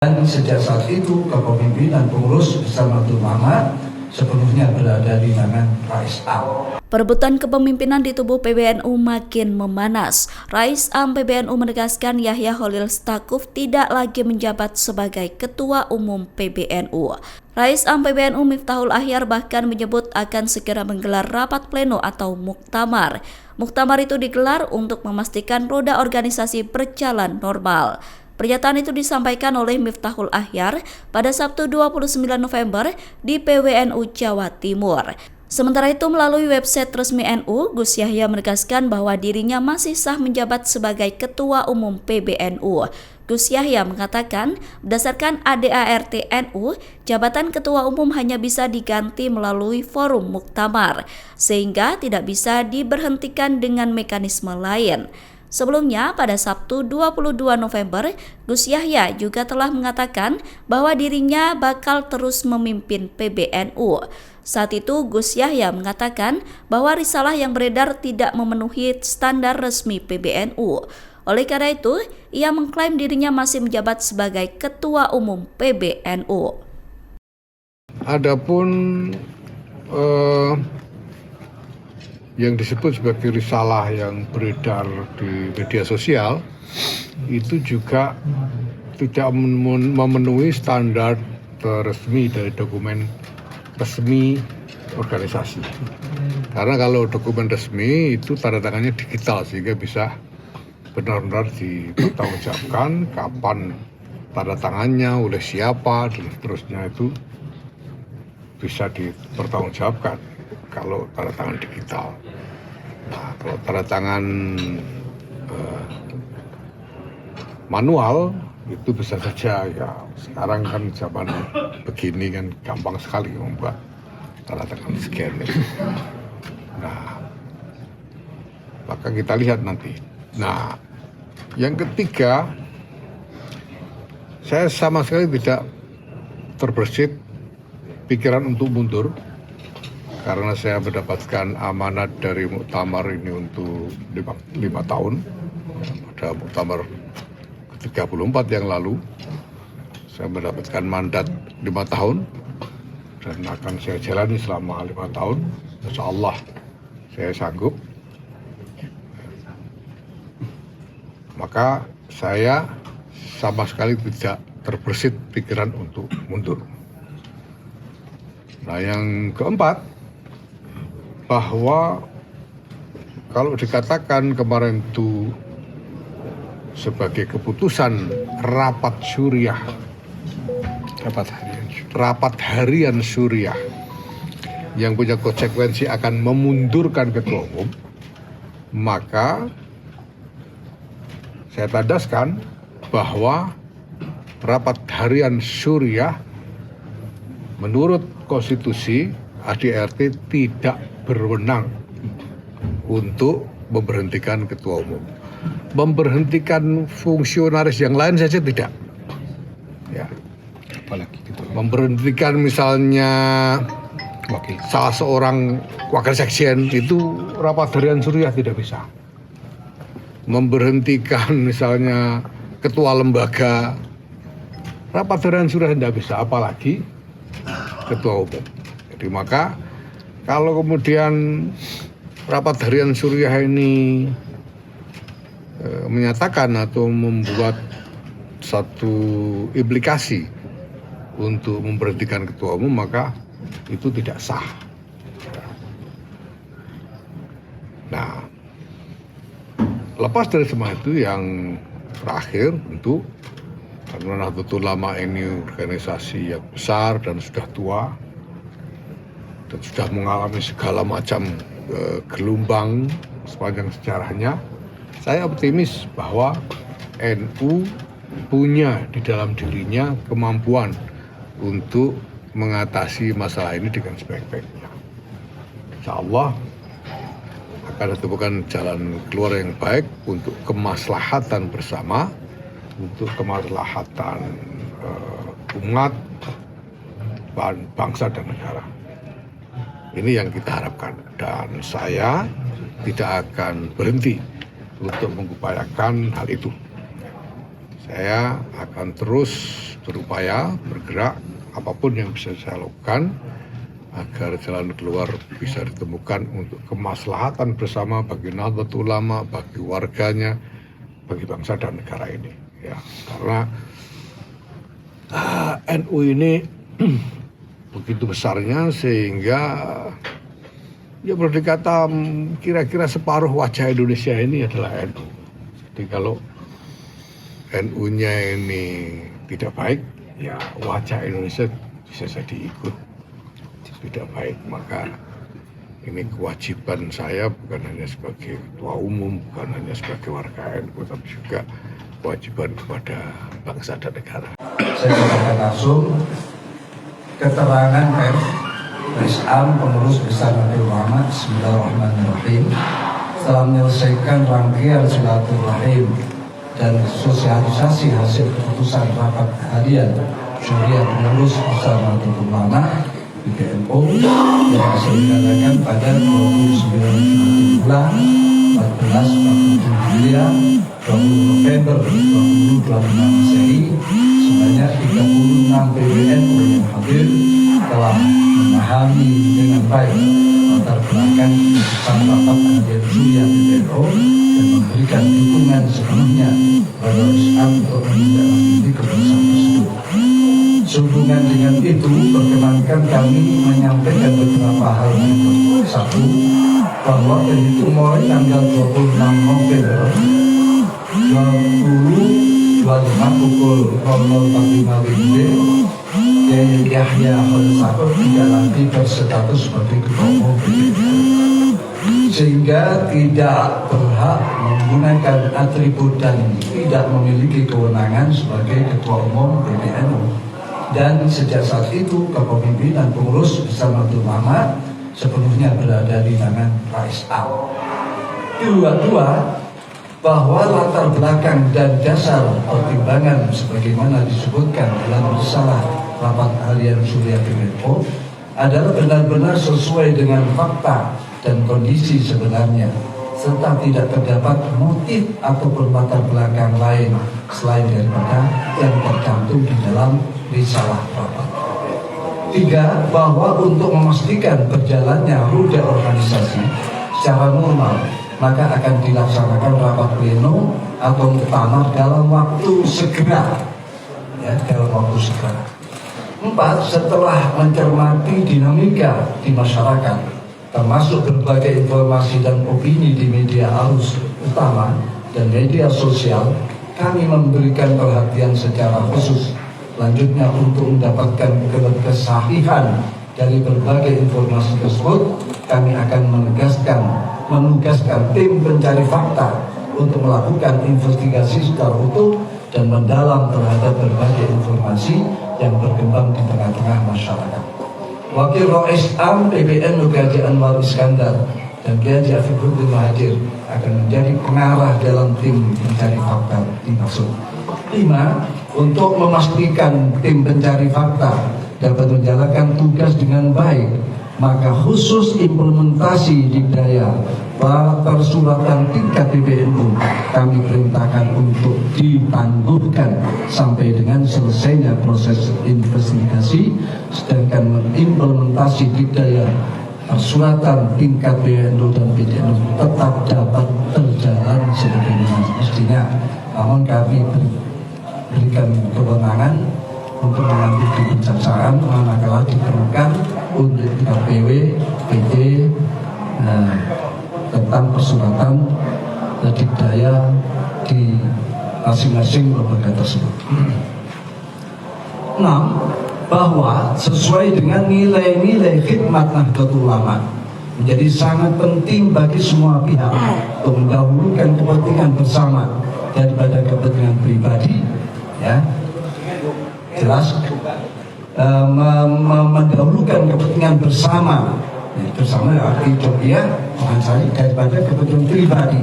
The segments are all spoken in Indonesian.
Dan sejak saat itu kepemimpinan pengurus besar Nahdlatul Ulama sepenuhnya berada di tangan Rais Am. Perebutan kepemimpinan di tubuh PBNU makin memanas. Rais Am PBNU menegaskan Yahya Khalil Stakuf tidak lagi menjabat sebagai Ketua Umum PBNU. Rais Am PBNU Miftahul Ahyar bahkan menyebut akan segera menggelar rapat pleno atau muktamar. Muktamar itu digelar untuk memastikan roda organisasi berjalan normal. Pernyataan itu disampaikan oleh Miftahul Ahyar pada Sabtu 29 November di PWNU Jawa Timur. Sementara itu melalui website resmi NU, Gus Yahya menegaskan bahwa dirinya masih sah menjabat sebagai Ketua Umum PBNU. Gus Yahya mengatakan, berdasarkan ADART NU, jabatan Ketua Umum hanya bisa diganti melalui forum muktamar, sehingga tidak bisa diberhentikan dengan mekanisme lain. Sebelumnya, pada Sabtu 22 November, Gus Yahya juga telah mengatakan bahwa dirinya bakal terus memimpin PBNU. Saat itu, Gus Yahya mengatakan bahwa risalah yang beredar tidak memenuhi standar resmi PBNU. Oleh karena itu, ia mengklaim dirinya masih menjabat sebagai Ketua Umum PBNU. Adapun yang disebut sebagai risalah yang beredar di media sosial itu juga tidak memenuhi standar resmi dari dokumen resmi organisasi. Karena kalau dokumen resmi itu tanda tangannya digital sehingga bisa benar-benar dipertanggungjawabkan kapan tanda tangannya, oleh siapa dan seterusnya, itu bisa dipertanggungjawabkan kalau tanda tangan digital. Nah, kalau tanda tangan manual itu bisa saja, ya sekarang kan zaman begini kan gampang sekali membuat tanda tangan scan itu. Nah, maka kita lihat nanti. Nah, yang ketiga, saya sama sekali tidak terbersit pikiran untuk mundur, karena saya mendapatkan amanat dari muktamar ini untuk 5 tahun. Pada muktamar ke-34 yang lalu, saya mendapatkan mandat 5 tahun dan akan saya jalani selama 5 tahun. Insya Allah saya sanggup. Maka saya sama sekali tidak terbersit pikiran untuk mundur. Nah, yang keempat, bahwa kalau dikatakan kemarin itu sebagai keputusan rapat syuriah, rapat harian syuriah yang punya konsekuensi akan memundurkan ketua umum, maka saya tandaskan bahwa rapat harian syuriah menurut konstitusi ADART tidak berwenang untuk memberhentikan ketua umum. Memberhentikan fungsionaris yang lain saja tidak. Ya. Apalagi gitu. Memberhentikan misalnya salah seorang wakil sekjen, itu rapat harian syuriah tidak bisa. Memberhentikan misalnya ketua lembaga, rapat harian syuriah tidak bisa, apalagi ketua umum. Jadi maka kalau kemudian rapat harian syuriah ini menyatakan atau membuat satu implikasi untuk memberhentikan ketua umum, maka itu tidak sah. Nah, lepas dari semua itu, yang terakhir tentu, karena Nahdlatul Ulama ini organisasi yang besar dan sudah tua dan sudah mengalami segala macam gelombang sepanjang sejarahnya, saya optimis bahwa NU punya di dalam dirinya kemampuan untuk mengatasi masalah ini dengan sebaik-baiknya. Insya Allah akan ditemukan jalan keluar yang baik untuk kemaslahatan bersama, untuk kemaslahatan umat, bangsa dan negara. Ini yang kita harapkan, dan saya tidak akan berhenti untuk mengupayakan hal itu. Saya akan terus berupaya, bergerak, apapun yang bisa saya lakukan agar jalan keluar bisa ditemukan untuk kemaslahatan bersama bagi Nahdlatul Ulama, bagi warganya, bagi bangsa dan negara ini. Ya, karena NU ini begitu besarnya sehingga ya boleh dikata kira-kira separuh wajah Indonesia ini adalah NU. Jadi kalau NU-nya ini tidak baik, ya wajah Indonesia bisa jadi ikut tidak baik. Maka ini kewajiban saya bukan hanya sebagai ketua umum, bukan hanya sebagai warga NU, tapi juga kewajiban kepada bangsa dan negara. Saya bacakan langsung keterangan Rais Am Pengurus Besar Nahdlatul Ulama. Bismillahirrahmanirrahim. Setelah menyelesaikan rangkaian silaturahim dan sosialisasi hasil keputusan rapat harian Syuriah Pengurus Besar Nahdlatul Ulama PBNU yang diselenggarakan pada 29 bulan 14 November 2025 Masehi, sebanyak 36 PBNU yang hadir telah memahami dengan baik latar belakang keputusan rapat harian Syuriah PBNU dan memberikan dukungan sepenuhnya pada Islam untuk menindaklanjuti keputusan tersebut. Sehubungan dengan itu, perkenankan kami menyampaikan beberapa hal berikut. Satu, bahwa terhitung mulai tanggal 26 November 2025 pukul 00.45 WIB, Yahya Khalil Stakuf tidak lagi berstatus sebagai ketua umum PBNU, sehingga tidak berhak menggunakan atribut dan tidak memiliki kewenangan sebagai ketua umum PBNU. Dan sejak saat itu kepemimpinan pengurus Besar Nahdlatul Ulama sepenuhnya berada di tangan Rais Am. Dua, bahwa latar belakang dan dasar pertimbangan sebagaimana disebutkan dalam risalah rapat harian Syuriah PBNU adalah benar-benar sesuai dengan fakta dan kondisi sebenarnya, serta tidak terdapat motif atau latar belakang lain selain daripada yang tercantum di dalam risalah rapat. 3, bahwa untuk memastikan berjalannya roda organisasi secara normal, maka akan dilaksanakan rapat pleno atau muktamar dalam waktu segera. Ya, dalam waktu segera. 4, setelah mencermati dinamika di masyarakat, termasuk berbagai informasi dan opini di media arus utama dan media sosial, kami memberikan perhatian secara khusus. Selanjutnya, untuk mendapatkan kesahihan dari berbagai informasi tersebut, kami akan menugaskan tim pencari fakta untuk melakukan investigasi secara utuh dan mendalam terhadap berbagai informasi yang berkembang di tengah-tengah masyarakat. Wakil Rais Am PBNU Haji Anwar Iskandar dan Haji Afiquddin Muhajir akan menjadi pengarah dalam tim pencari fakta dimaksud. 5, untuk memastikan tim pencari fakta dapat menjalankan tugas dengan baik, maka khusus implementasi dikdaya persuratan tingkat PBNU kami perintahkan untuk ditangguhkan sampai dengan selesainya proses investigasi, sedangkan mengimplementasi dikdaya persuratan tingkat PBNU dan PBNU tetap dapat berjalan sebagaimana mestinya. Namun kami berikan kewenangan untuk mengambil kebijaksanaan manakala diperlukan untuk KPW, PT tentang persuratan dikdaya di masing-masing lembaga tersebut. 6, bahwa sesuai dengan nilai-nilai khidmat Nahdlatul Ulama menjadi sangat penting bagi semua pihak untuk mendahulukan kepentingan bersama daripada kepentingan pribadi, ya jelas, mendahulukan kepentingan bersama arti Jogja mengansari daripada kepentingan pribadi,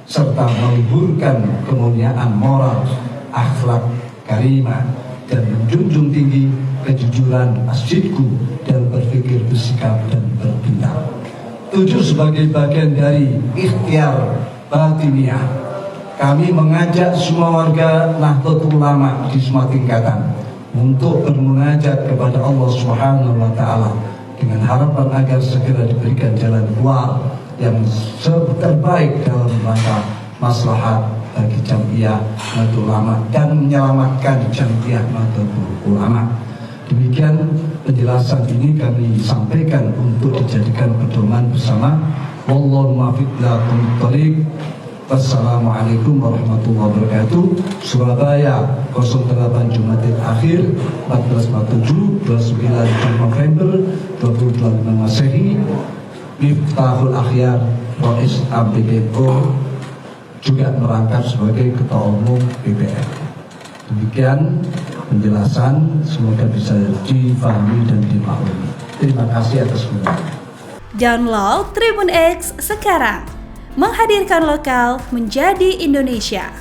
serta meluhurkan kemuliaan moral, akhlak karimah, dan menjunjung tinggi kejujuran, asidku, dan berpikir, bersikap, dan bertindak. 7, sebagai bagian dari ikhtiar batiniah, kami mengajak semua warga Nahdlatul Ulama di semua tingkatan untuk bermunajat kepada Allah Subhanahu wa taala dengan harapan agar segera diberikan jalan keluar yang terbaik dalam rangka maslahat bagi Jam'iyah Nahdlatul Ulama dan menyelamatkan Jam'iyah Nahdlatul Ulama. Demikian penjelasan ini kami sampaikan untuk dijadikan pedoman bersama. Wallahu muwaffiq ila aqwamit thoriq. Wassalamualaikum warahmatullahi wabarakatuh. Surabaya 08 Jumadil Akhir 1447 29 November 2025 Masehi. Miftahul Akhyar Rais PBNU juga merangkap sebagai Ketua Umum PBNU. Demikian penjelasan, semoga bisa difahami dan dimaklumi. Terima kasih atas semuanya. Download Tribun X sekarang, menghadirkan lokal menjadi Indonesia.